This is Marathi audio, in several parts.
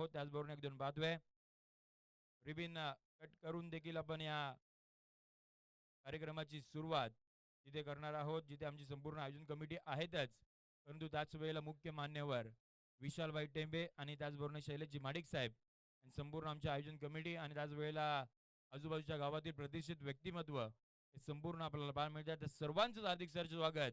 आहोत. त्याचबरोबर 1-2 बाद आहे. रिबिन कट करून देखील आपण या कार्यक्रमाची सुरुवात तिथे करणार आहोत, जिथे आमची संपूर्ण आयोजन कमिटी आहेतच, परंतु त्याच वेळेला मुख्य मान्यवर विशालभाई टेंबे आणि त्याचबरोबर शैलेशजी माडिक साहेब आणि संपूर्ण आमची आयोजन कमिटी आणि त्याच वेळेला आजूबाजूच्या गावातील प्रतिष्ठित व्यक्तिमत्व हे संपूर्ण आपल्याला पाहायला मिळतात. त्या सर्वांचं हार्दिक सरचे स्वागत.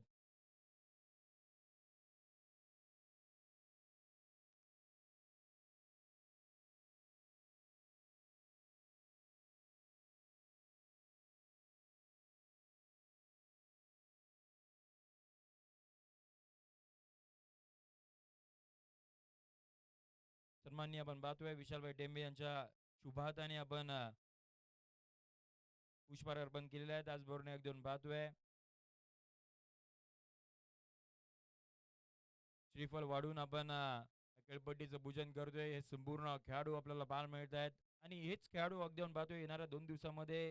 सन्माननीय आपण पाहतोय विशालभाई टेंबे यांच्या शुभाहाताने आपण पुष्पहार अर्पण केलेला आहे. त्याचबरोबर 1-2 पाहतोय श्रीफळ वाढून आपण खेळपट्टीचं पूजन करतोय. हे संपूर्ण खेळाडू आपल्याला पाहायला मिळत आहेत आणि हेच खेळाडू अगदी आपण पाहतोय येणाऱ्या 2 दिवसामध्ये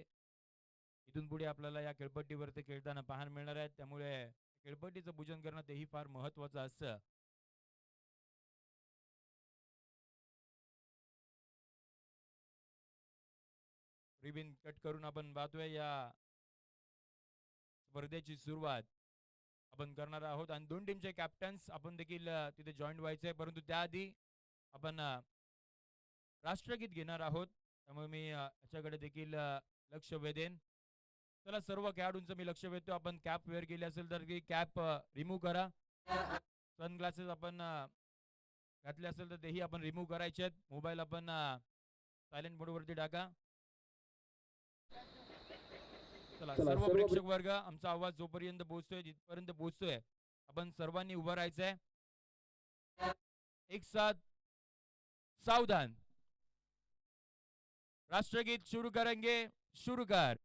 इथून पुढे आपल्याला या खेळपट्टीवरती खेळताना पाहायला मिळणार आहेत. त्यामुळे खेळपट्टीचं पूजन करणं तेही फार महत्वाचं असतं. रिबिन कट करून आपण पाहतोय या स्पर्धेची सुरुवात आपण करणार आहोत आणि 2 टीमचे कॅप्टन्स आपण देखील तिथे जॉईन व्हायचे, परंतु त्याआधी आपण राष्ट्रगीत घेणार आहोत. त्यामुळे मी याच्याकडे देखील लक्ष वेधेन. चला सर्व खेळाडूंचं मी लक्ष वेधतो. आपण कॅप वेअर केली असेल तर की कॅप रिमूव्ह करा. सनग्लासेस आपण घातले असेल तर तेही आपण रिमूव्ह करायचे आहेत. मोबाईल आपण सायलेंट मोडवरती टाका. चला सर्व प्रेक्षक वर्ग, आमचा आवाज जोपर्यंत पोहोचतोय जिथपर्यंत पोहोचतोय आपण सर्वांनी उभं राहायचंय. एक साथ सावधान. राष्ट्रगीत शुरू करेंगे. शुरू कर.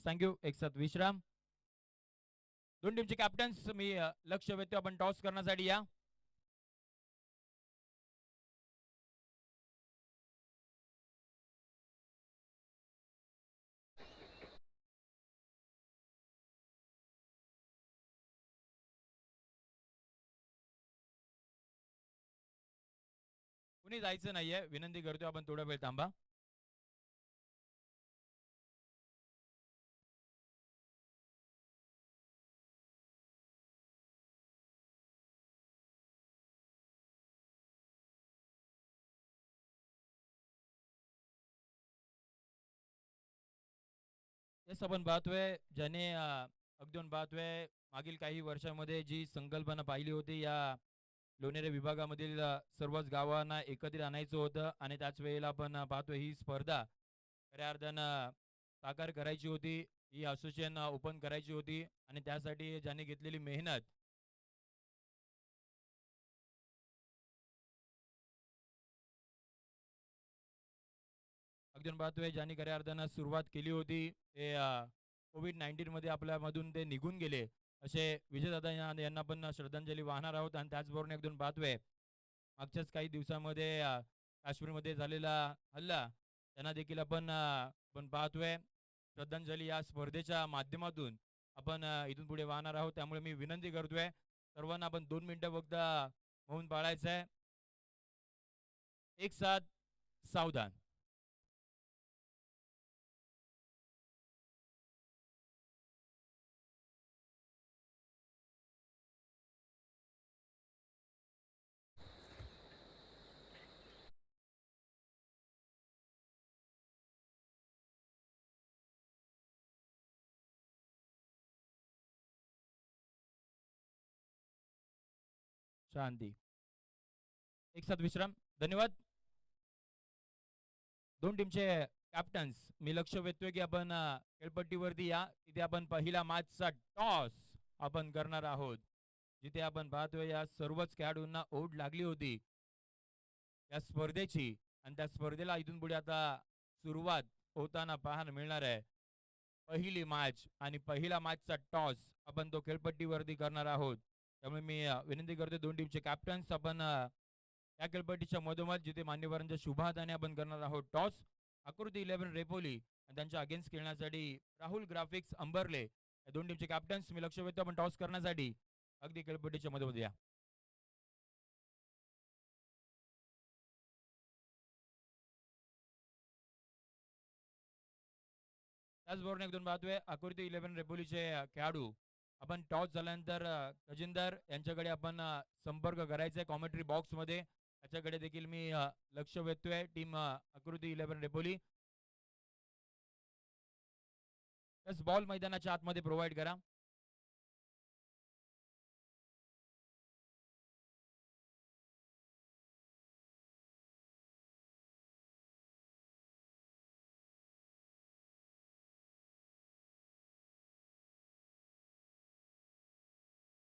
थँक्यू. एक साथ विश्राम. 2 टीमचे कॅप्टन्स मी लक्ष वेधतो. आपण टॉस करण्यासाठी या. कुणी जायचं नाहीये, विनंती करतो. आपण थोडा वेळ थांबा. तेच आपण पाहतोय ज्याने अगदी पाहतोय मागील काही वर्षामध्ये जी संकल्पना पाहिली होती या लोणेरे विभागामधील सर्वच गावांना एकत्रित आणायचं होतं आणि त्याच वेळेला आपण पाहतोय ही स्पर्धा खऱ्या अर्थानं साकार करायची होती. ही असोसिएशन ओपन करायची होती आणि त्यासाठी ज्याने घेतलेली मेहनत अगदी पाहतोय ज्यांनी खऱ्या अर्थानं सुरुवात केली होती ते कोविड-19 मध्ये आपल्यामधून ते निघून गेले असे विजयदादा यांना पण श्रद्धांजली वाहणार आहोत. आणि त्याचबरोबर 1-2 पाहतोय मागच्याच काही दिवसामध्ये काश्मीरमध्ये झालेला हल्ला त्यांना देखील आपण पाहतोय श्रद्धांजली या स्पर्धेच्या माध्यमातून आपण इथून पुढे वाहणार आहोत. त्यामुळे मी विनंती करतोय सर्वांना आपण 2 मिनिटं फक्त मौन पाळायचं आहे. एक साथ सावधान. शांती. एक साथ विश्राम. धन्यवाद. दोन टीमचे कॅप्टन्स मी लक्ष वेधतोय की आपण खेळपट्टीवरती या. तिथे आपण पहिला मॅचचा टॉस आपण करणार आहोत. जिथे आपण पाहतोय या सर्वच खेळाडूंना ओढ लागली होती या स्पर्धेची आणि त्या स्पर्धेला इथून पुढे आता सुरुवात होताना पाहायला मिळणार आहे. पहिली मॅच आणि पहिला मॅचचा टॉस आपण तो खेळपट्टीवरती करणार आहोत. त्यामुळे मी विनंती करतो दोन टीमचे कॅप्टन्स आपण या खेळपट्टीच्या मधोमध जिथे मान्यवरांच्या शुभादाने आपण करणार आहोत टॉस. आकृती 11 रेपोली आणि त्यांच्या अगेन्स्ट खेळण्यासाठी राहुल ग्राफिक्स अंबरले या दोन टीमचे कॅप्टन्स मी लक्ष वेधतो आपण टॉस करण्यासाठी अगदी खेळपट्टीच्या मधोमध या. त्याचबरोबर एक दोन पाहतोय आकृती 11 रेपोलीचे खेळाडू आपण टॉस झाल्यानंतर खजिंदर यांच्याकडे आपण संपर्क करायचा आहे कॉमेंट्री बॉक्स मध्ये. त्याच्याकडे देखील मी लक्ष वेधतोय टीम आकृती 11 रेपोली. बॉल मैदानाच्या आतमध्ये प्रोव्हाइड करा.